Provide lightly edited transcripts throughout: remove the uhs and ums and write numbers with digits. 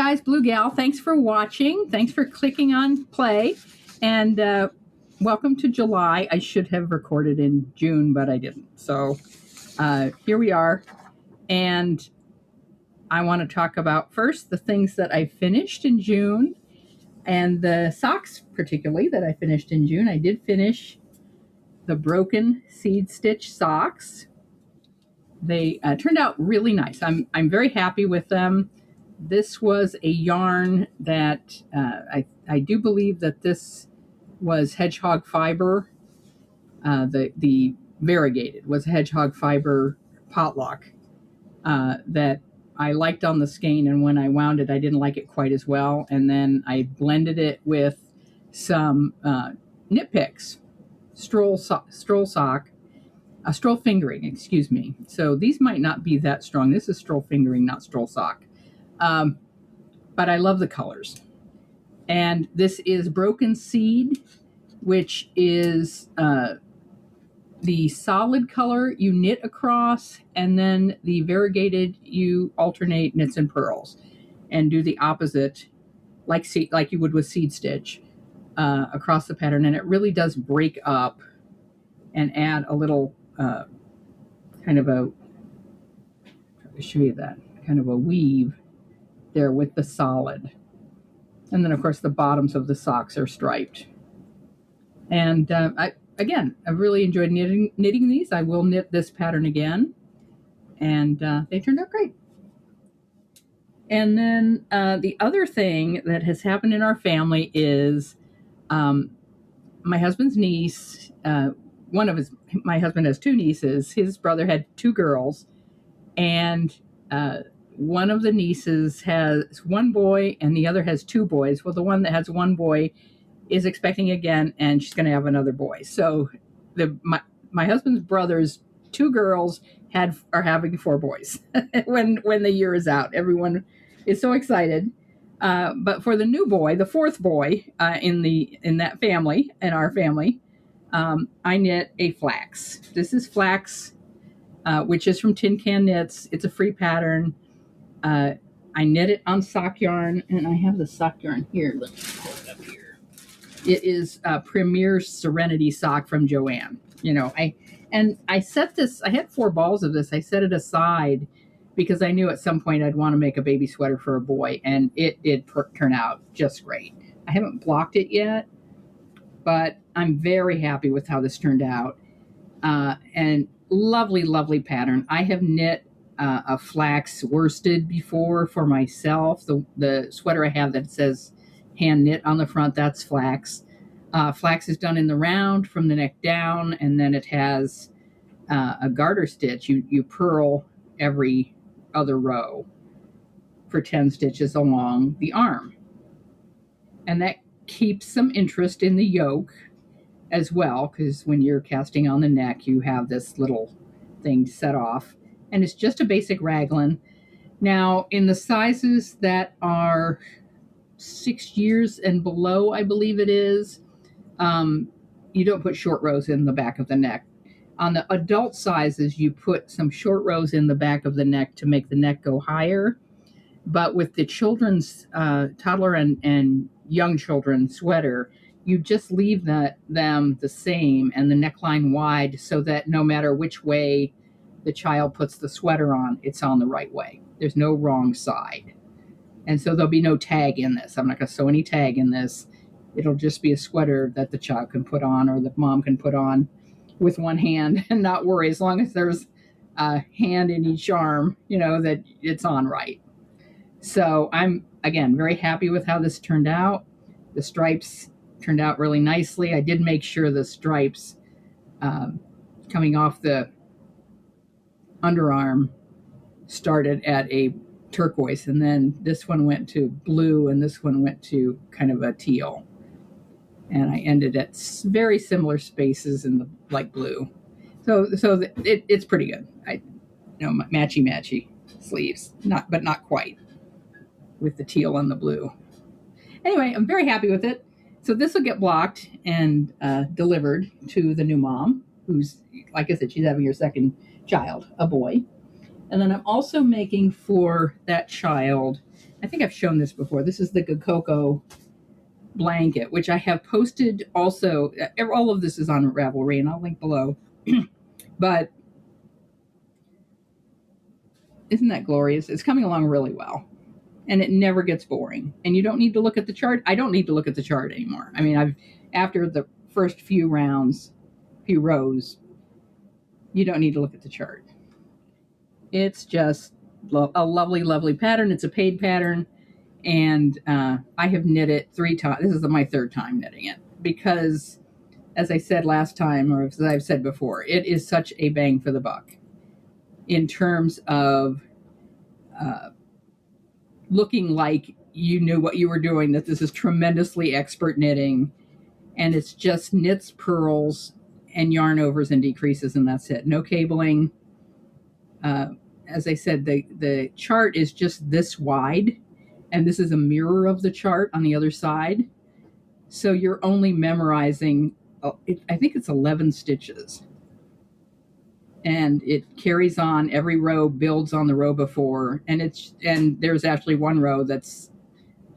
guys, Blue Gal. Thanks for watching. Thanks for clicking on play. And welcome to July. I should have recorded in June, but I didn't. So here we are. And I want to talk about first the things that I finished in June and the socks particularly that I finished in June. I did finish the broken seed stitch socks. They turned out really nice. I'm very happy with them. This was a yarn that I do believe that this was hedgehog fiber. The variegated was hedgehog fiber potluck that I liked on the skein, and when I wound it, I didn't like it quite as well. And then I blended it with some Knit Picks stroll fingering, excuse me. So these might not be that strong. This is stroll fingering, not stroll sock. But I love the colors. And this is broken seed, which is the solid color you knit across, and then the variegated you alternate knits and purls and do the opposite like you would with seed stitch across the pattern. And it really does break up and add a little kind of a, try to show you that, kind of a weave there with the solid. And then of course the bottoms of the socks are striped. And I've really enjoyed knitting these. I will knit this pattern again, and they turned out great. And then the other thing that has happened in our family is my husband's niece, my husband has two nieces. His brother had two girls, and one of the nieces has one boy and the other has two boys. Well, the one that has one boy is expecting again, and she's going to have another boy. So my husband's brother's two girls are having four boys when the year is out. Everyone is so excited. But for the new boy, the fourth boy in that family, in our family, I knit a flax. This is flax, which is from Tin Can Knits. It's a free pattern. I knit it on sock yarn, and I have the sock yarn here. Let me pull it up here. It is Premier Serenity sock from Joanne. I set this, I had 4 balls of this. I set it aside because I knew at some point I'd want to make a baby sweater for a boy, and it did turn out just great. I haven't blocked it yet, but I'm very happy with how this turned out. And lovely, lovely pattern. I have knit a flax worsted before for myself. The sweater I have that says hand knit on the front, that's flax. Flax is done in the round from the neck down, and then it has a garter stitch. You purl every other row for 10 stitches along the arm. And that keeps some interest in the yoke as well, because when you're casting on the neck, you have this little thing set off. And it's just a basic raglan. Now, in the sizes that are 6 years and below, I believe it is, you don't put short rows in the back of the neck. On the adult sizes, you put some short rows in the back of the neck to make the neck go higher. But with the children's toddler and young children's sweater, you just leave them the same and the neckline wide, so that no matter which way the child puts the sweater on, it's on the right way. There's no wrong side. And so there'll be no tag in this. I'm not going to sew any tag in this. It'll just be a sweater that the child can put on, or the mom can put on with one hand and not worry, as long as there's a hand in each arm, that it's on right. So I'm, again, very happy with how this turned out. The stripes turned out really nicely. I did make sure the stripes coming off the underarm started at a turquoise, and then this one went to blue, and this one went to kind of a teal. And I ended at very similar spaces in the light blue. So it's pretty good. Matchy sleeves, but not quite, with the teal and the blue. Anyway, I'm very happy with it. So this will get blocked and delivered to the new mom, who's, like I said, she's having her second child, a boy. And then I'm also making for that child I think I've shown this before. This is the Gakoko blanket, which I have posted also. All of this is on Ravelry, and I'll link below. But isn't that glorious? It's coming along really well, and it never gets boring. And you don't need to look at the chart. I don't need to look at the chart anymore. I mean, after the first few rows, you don't need to look at the chart. It's just a lovely, lovely pattern. It's a paid pattern, and I have knit it 3 times. This is my 3rd time knitting it because, as I said last time, or as I've said before, it is such a bang for the buck in terms of looking like you knew what you were doing, that this is tremendously expert knitting, and it's just knits, purls, and yarn overs and decreases, and that's it. No cabling. As I said, the chart is just this wide, and this is a mirror of the chart on the other side. So you're only memorizing, I think it's 11 stitches. And it carries on. Every row builds on the row before, and there's actually one row that's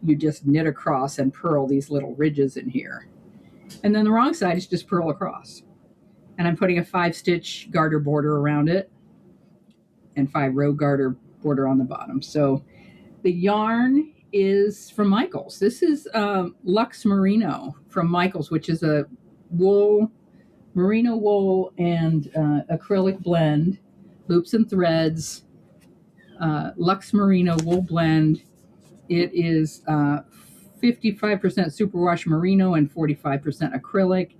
you just knit across and purl these little ridges in here, and then the wrong side is just purl across. And I'm putting a 5-stitch garter border around it, and 5 row garter border on the bottom. So the yarn is from Michaels. This is Luxe Merino from Michaels, which is a merino wool and acrylic blend, loops and threads, Luxe Merino wool blend. It is 55% superwash merino and 45% acrylic.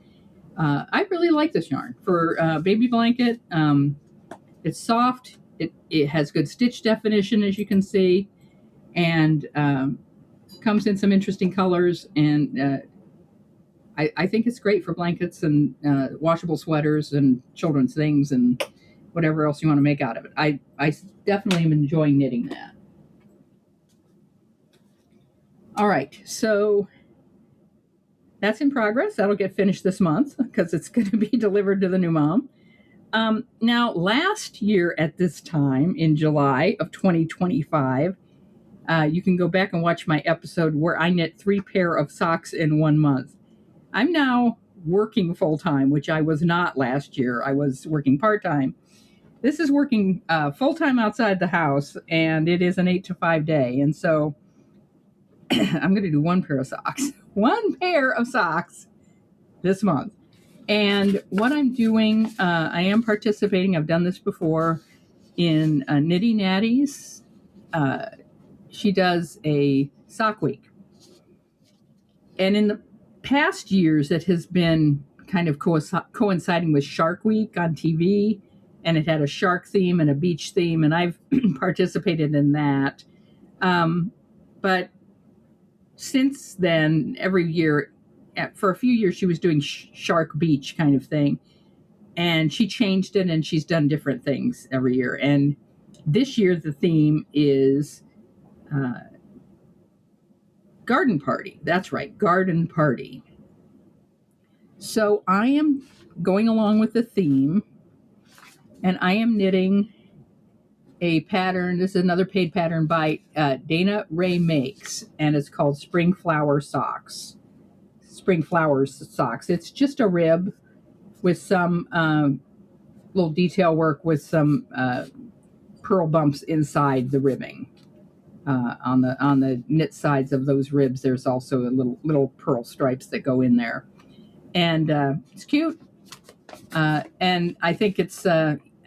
I really like this yarn for baby blanket. It's soft. It has good stitch definition, as you can see, and comes in some interesting colors. And I think it's great for blankets and washable sweaters and children's things and whatever else you want to make out of it. I definitely am enjoying knitting that. All right, so that's in progress. That'll get finished this month because it's going to be delivered to the new mom. Now, last year at this time in July of 2025, you can go back and watch my episode where I knit 3 pair of socks in 1 month. I'm now working full-time, which I was not last year. I was working part-time. This is working full-time outside the house, and it is an 8 to 5 day. And so I'm going to do 1 pair of socks. 1 pair of socks this month. And what I'm doing, I am participating, I've done this before, in Knitty Natty's. She does a sock week. And in the past years, it has been kind of coinciding with Shark Week on TV, and it had a shark theme and a beach theme, and I've participated in that. But since then, every year, for a few years, she was doing Shark Beach kind of thing, and she changed it, and she's done different things every year. And this year, the theme is garden party. That's right, garden party. So I am going along with the theme, and I am knitting a pattern. This is another paid pattern by Dana Ray Makes, and it's called Spring Flowers Socks. It's just a rib with some little detail work with some purl bumps inside the ribbing. On the knit sides of those ribs, there's also a little purl stripes that go in there, and it's cute. And I think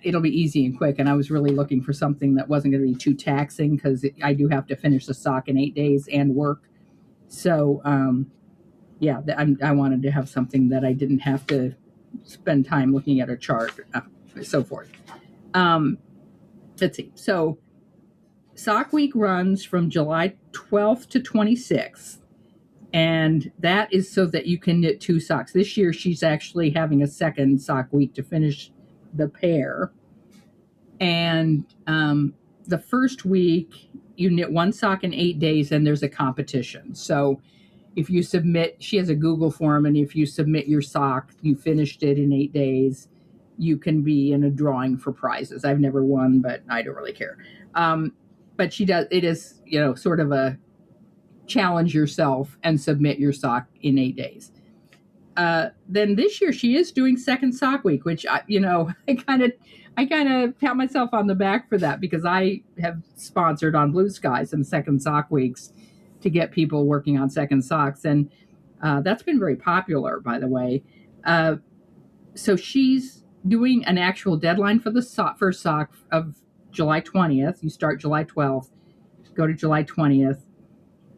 it'll be easy and quick. And I was really looking for something that wasn't going to be too taxing because I do have to finish the sock in 8 days and work. So I wanted to have something that I didn't have to spend time looking at a chart, so forth. Let's see. So Sock Week runs from July 12th to 26th, and that is so that you can knit 2 socks. This year, she's actually having a second Sock Week to finish the pair. And the first week, you knit 1 sock in 8 days, and there's a competition. So if you submit, she has a Google form, and if you submit your sock, you finished it in 8 days, you can be in a drawing for prizes. I've never won, but I don't really care. but she does, it is, sort of a challenge yourself and submit your sock in 8 days. Then this year she is doing second sock week, which I kind of pat myself on the back for that, because I have sponsored on Blue Sky some second sock weeks to get people working on second socks, and that's been very popular, by the way. So she's doing an actual deadline for the first sock of July 20th. You start July 12th, go to July 20th,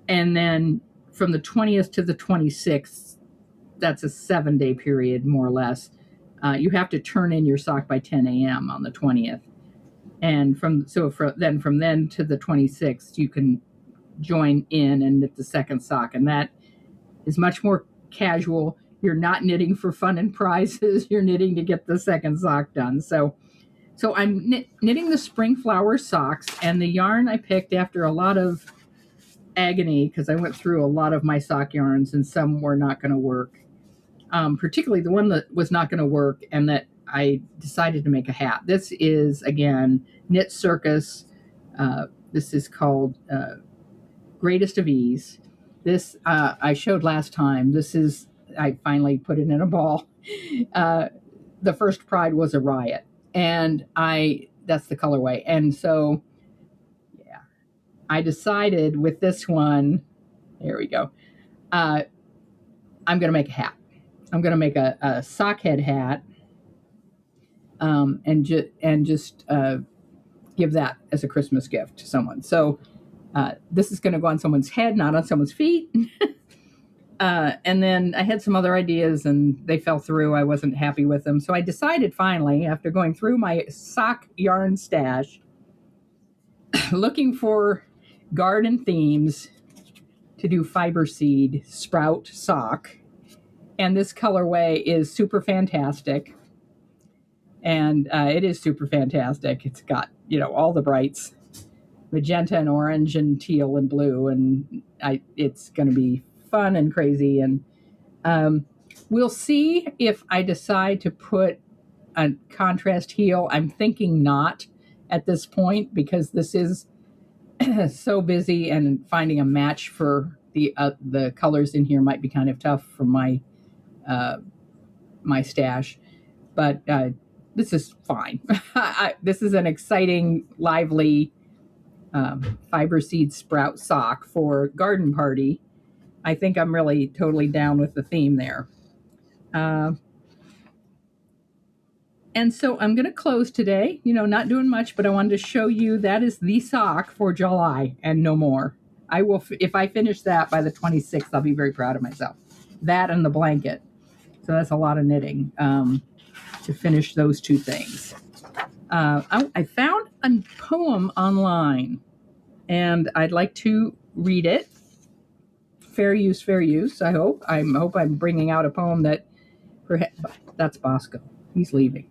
and then from the 20th to the 26th, that's a 7-day period, more or less. You have to turn in your sock by 10 a.m. on the 20th. And from then to the 26th, you can join in and knit the second sock. And that is much more casual. You're not knitting for fun and prizes. You're knitting to get the second sock done. So I'm knitting the spring flower socks, and the yarn I picked after a lot of agony, because I went through a lot of my sock yarns and some were not going to work. Particularly the one that was not going to work and that I decided to make a hat. This is, again, Knit Circus. This is called Greatest of Ease. This I showed last time. I finally put it in a ball. The first Pride was a riot, and that's the colorway. And so, yeah, I decided with this one, there we go, I'm going to make a hat. I'm going to make a sock head hat, and just give that as a Christmas gift to someone. So this is going to go on someone's head, not on someone's feet. And then I had some other ideas, and they fell through. I wasn't happy with them. So I decided finally, after going through my sock yarn stash, looking for garden themes, to do fiber seed sprout sock. And this colorway is super fantastic. And it is super fantastic. It's got, all the brights, magenta and orange and teal and blue. And it's going to be fun and crazy. And we'll see if I decide to put a contrast heel. I'm thinking not at this point, because this is so busy, and finding a match for the colors in here might be kind of tough for my stash, but this is fine. This is an exciting, lively fiber seed sprout sock for garden party. I think I'm really totally down with the theme there. And so I'm going to close today, not doing much, but I wanted to show you that is the sock for July and no more. I will, if I finish that by the 26th, I'll be very proud of myself. That and the blanket. So that's a lot of knitting to finish those two things. I found a poem online, and I'd like to read it. Fair use, fair use. I hope I'm bringing out a poem that, that's Bosco. He's leaving.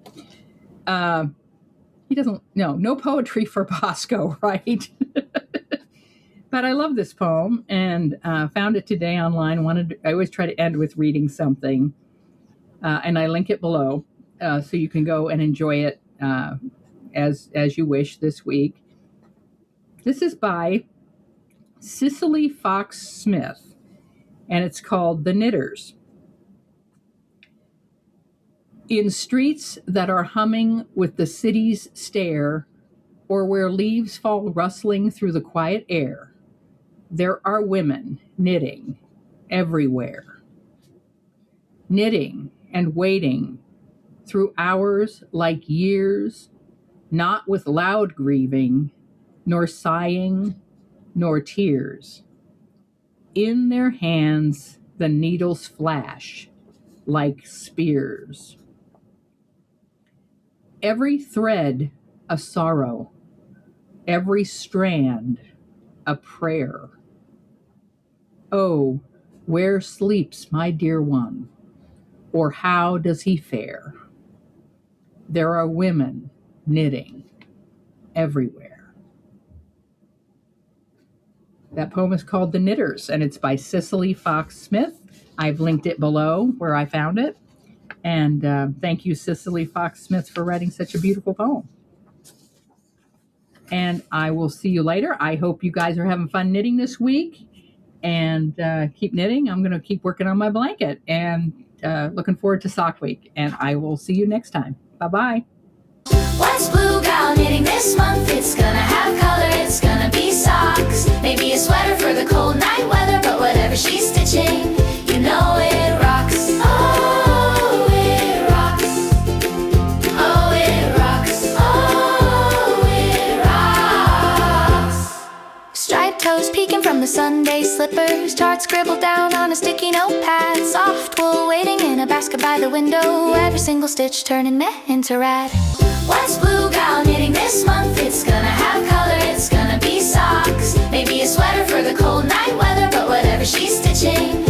He doesn't. No poetry for Bosco, right? But I love this poem, and found it today online. I always try to end with reading something, and I link it below, so you can go and enjoy it as you wish this week. This is by Cicely Fox Smith, and it's called The Knitters. In streets that are humming with the city's stare, or where leaves fall rustling through the quiet air, there are women knitting everywhere. Knitting and waiting through hours like years, not with loud grieving, nor sighing, nor tears. In their hands the needles flash like spears. Every thread a sorrow, every strand a prayer. Oh, where sleeps my dear one, or how does he fare? There are women knitting everywhere. That poem is called The Knitters, and it's by Cicely Fox Smith. I've linked it below where I found it. And thank you, Cicely Fox Smith, for writing such a beautiful poem. and I will see you later. I hope you guys are having fun knitting this week, and keep knitting. I'm going to keep working on my blanket, and looking forward to Sock Week, and I will see you next time. Bye-bye. What's Blue Gal knitting this month? It's gonna have color, it's gonna be socks. Maybe a sweater for the cold night weather, but whatever she's stitching, you know it rocks. Oh, it rocks. Oh, it rocks. Oh, it rocks. Striped toes peeking from the Sunday slippers, charts scribbled down on a sticky notepad, soft wool waiting in a basket by the window, every single stitch turning meh into rad. What's Blue Gal knitting this month? It's gonna have color, it's gonna be socks. Maybe a sweater for the cold night weather, but whatever she's stitching,